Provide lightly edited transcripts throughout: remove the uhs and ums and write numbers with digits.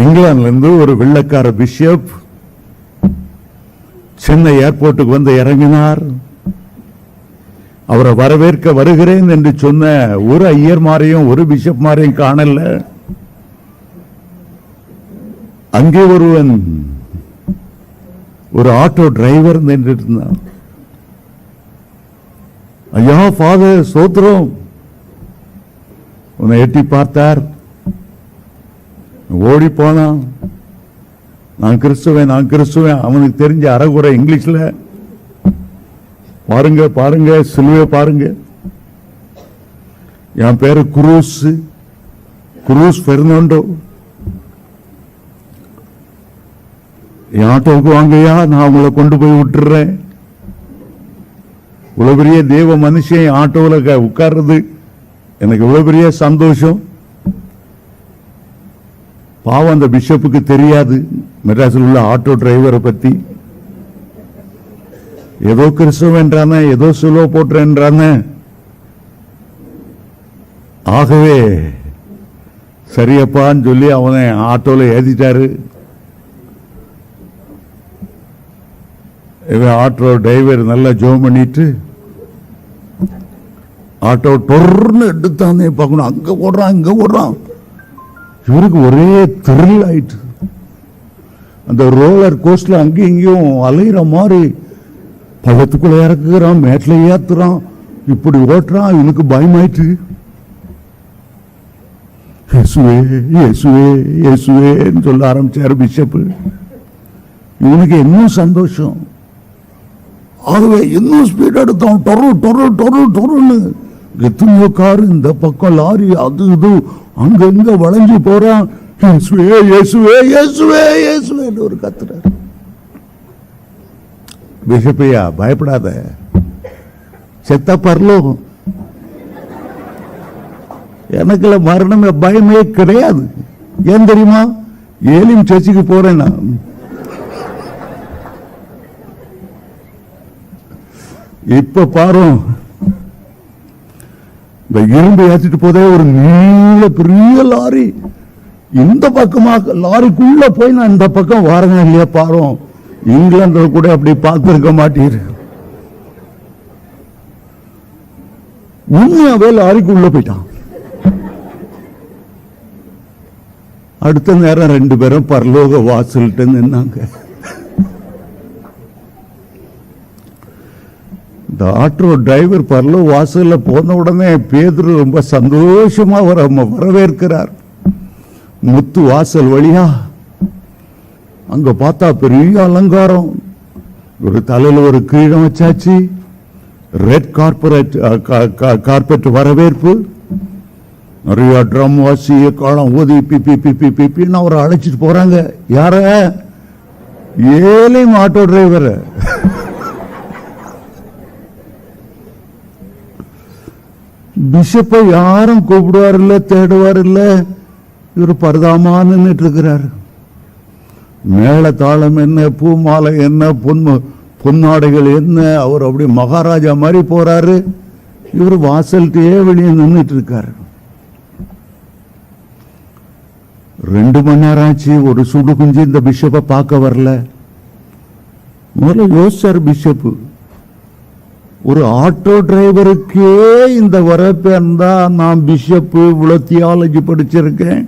இங்கிலாந்துல ஒரு வெள்ளக்கார பிஷப் சென்னை ஏர்போர்ட்டுக்கு வந்து இறங்கினார். அவரை வரவேற்க வருகிறேன் என்று சொன்ன ஒரு ஐயர் மாரையும் ஒரு பிஷப் மாரையும் காணல. அங்கே ஒருவன் ஒரு ஆட்டோ டிரைவர் நின்று இருந்தான். ஐயா ஃபாதர் சோத்ரம் உன்னை எட்டி பார்த்தார். ஓடி போனான். நான் கிறிஸ்துவேன், நான் கிறிஸ்துவேன். அவனுக்கு தெரிஞ்ச அரைகுறை இங்கிலீஷ்ல பாருங்க பாருங்க சிலுவை பாருங்க, என் பேரு குரூஸ் பெர்னாண்டோ, என் ஆட்டோவுக்கு வாங்கயா, நான் உங்களை கொண்டு போய் விட்டுறேன். இவ்வளவு பெரிய தேவ மனுஷன் ஆட்டோவில் உட்கார்றது எனக்கு இவ்வளவு பெரிய சந்தோஷம். பாவம் அந்த பிஷப்புக்கு தெரியாது மெட்ராஸில் உள்ள ஆட்டோ டிரைவரை பத்தி. ஏதோ கிறிஸ்துவன்றான, ஏதோ சிலுவை போட்டுறேன்றான. ஆகவே சரியப்பான்னு சொல்லி அவனை ஆட்டோல ஏத்திட்டாரு. ஆட்டோ டிரைவர் நல்லா ஜோம் பண்ணிட்டு ஆட்டோ டொர்னு எடுத்தானே பார்க்கணும். அங்க ஓடுறான் இங்க ஓடுறான். இவருக்கு ஒரே த்ரில் ஆயிட்டு. அந்த ரோலர் கோஸ்ட்ல அங்கேயும் இங்கேயும் அலையிற மாதிரி பள்ளத்துக்குள்ள இறக்குறான், மேட்ல ஏத்துறான், இப்படி ஓட்டுறான். இவனுக்கு பயமாயிட்டு இயேசுவே இயேசுவே இயேசுவேன்னு சொல்ல ஆரம்பிச்சாரு பிஷப்பு. இவனுக்கு இன்னும் சந்தோஷம். ஆகவே இன்னும் ஸ்பீட் எடுத்தான். டொரு டொரு டொரு டொருன்னு எத்தனையோ காரு, இந்த பக்கம் லாரி, அது இது அங்க இங்க வளைஞ்சு போறான். இயேசுவே இயேசுவே இயேசுவே இயேசுவேன்னு ஒரு கத்துறாரு. பிஷப்பையா பயப்படாத, செத்த பரலோகம். எனக்குல மரணமே பயமே கிடையாது. ஏன் தெரியுமா? ஏலிம் சர்ச்சுக்கு போறேன் நான். இப்ப பாரு, இந்த இரும்பு ஏற்றிட்டு போதே ஒரு நீள பெரிய லாரி, இந்த பக்கமா லாரிக்குள்ள போய் நான் இந்த பக்கம் வரேன் இல்லையா பாரு. இங்கிலாந்து கூட அப்படி பார்த்திருக்க மாட்டீர். உண்மையாவே லாரிக்குள்ள போயிட்டான். அடுத்த நேரம் ரெண்டு பேரும் பரலோக வாசல்ட்டு நின்னாங்க. இந்த ஆட்டோ டிரைவர் பரலோக வாசல்ல போன உடனே பேதுரு ரொம்ப சந்தோஷமா வரவேற்கிறார். முத்து வாசல் வழியா அங்க பார்த்தா பெரிய அலங்காரம். ஒரு தலையில ஒரு கிரீடம் வச்சாச்சு. ரெட் கார்பெட் வரவேற்பு. நிறைய ட்ரம் வாசி காலம் ஊதி பிப்பி பிப்பி பிப்பின்னு அவரை அழைச்சிட்டு போறாங்க. யார? Elim auto driver. பிஷப்பை யாரும் கூப்பிடுவார் இல்ல, தேடுவார் இல்ல. இவர் பரதாமா நின்றுட்டு இருக்கிறாரு. மேல தாளம் என்ன, பூ மாலை என்ன, பொன்னாடைகள் என்ன, அவர் அப்படி மகாராஜா மாதிரி போறாரு. இவர் வாசல்கிட்டயே வெளியே நின்றுட்டு இருக்காரு. 2 மணி நேரம் ஆச்சு. ஒரு சுடு குஞ்சு இந்த பிஷப்பை பார்க்க வரல. முதல்ல யோசிச்சார் பிஷப்பு, ஒரு ஆட்டோ டிரைவருக்கே இந்த வரப்பு இருந்தா நான் பிஷப்பு இவ்வளவு தியாலஜி படிச்சிருக்கேன்,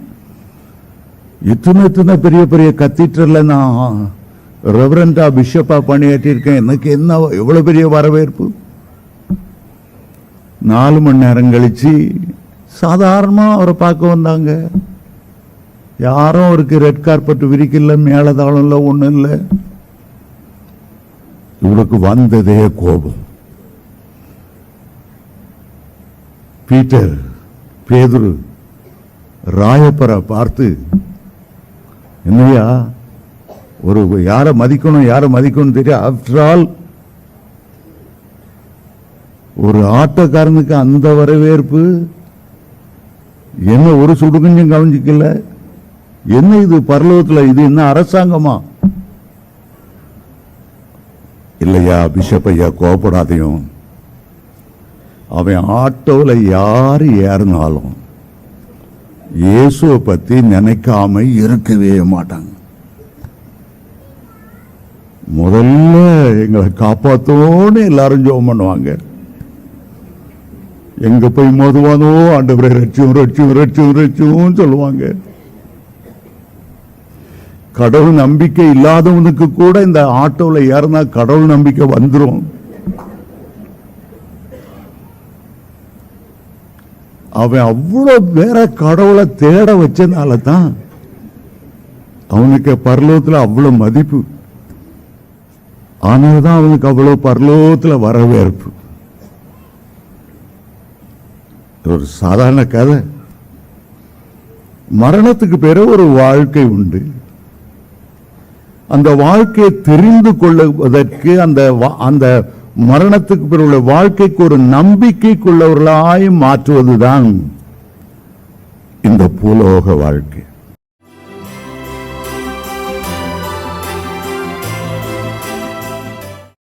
இத்தனை பெரிய பெரிய கத்தீட்ரல்ல நான் ரெவரண்டா பிஷப்பா பணியாற்றிருக்கேன், எனக்கு என்ன எவ்வளவு பெரிய வரவேற்பு. 4 மணி நேரம் கழிச்சு சாதாரணமா அவரை பார்க்க வந்தாங்க. யாரும் அவருக்கு ரெட் கார்பெட் விரிக்கல, மேலதாளம் இல்ல, ஒண்ணும் இல்லை. இவருக்கு வந்ததே கோபம். பேதுரு ராயப்பரை பார்த்து, என்னையா ஒரு யாரை மதிக்கணும் தெரியும். ஆஃப்டர் ஆல் ஒரு ஆட்டோக்காரனுக்கு அந்த வரவேற்பு என்ன, ஒரு சுடுகுஞ்சும் கவனிக்கல. என்ன இது பரலோகத்தில்? இது என்ன அரசாங்கமா? இல்லையா பிஷப் ஐயா, கோபப்படாதையும். அவன் ஆட்டோவில் யாரு ஏறினாலும் இயேசுவை பத்தி நினைக்காம இருக்கவே மாட்டாங்க. முதல்ல எங்களை காப்பாத்தோன்னு எல்லாரும் ஜெபம் பண்ணுவாங்க. எங்க போய் மோதுவானோ ஆண்டவரை ரட்சியும் ரட்சியும் ரட்சியும் ரட்சியும் சொல்லுவாங்க. கடவுள் நம்பிக்கை இல்லாதவனுக்கு கூட இந்த ஆட்டோல ஏறினா கடவுள் நம்பிக்கை வந்துடும். அவன் அவ்வளவு வேற கடவுளை தேட வச்சதுனால தான் அவனுக்கு பரலோகத்தில் அவ்வளவு மதிப்பு. ஆனால்தான் அவனுக்கு அவ்வளவு பரலோகத்தில் வரவேற்பு. ஒரு சாதாரண கதை. மரணத்துக்கு பிறகு ஒரு வாழ்க்கை உண்டு. அந்த வாழ்க்கையை தெரிந்து கொள்வதற்கு அந்த மரணத்துக்கு பிறகு உள்ள வாழ்க்கைக்கு ஒரு நம்பிக்கைக்குள்ளவர்களாய் மாற்றுவதுதான் இந்த பூலோக வாழ்க்கை.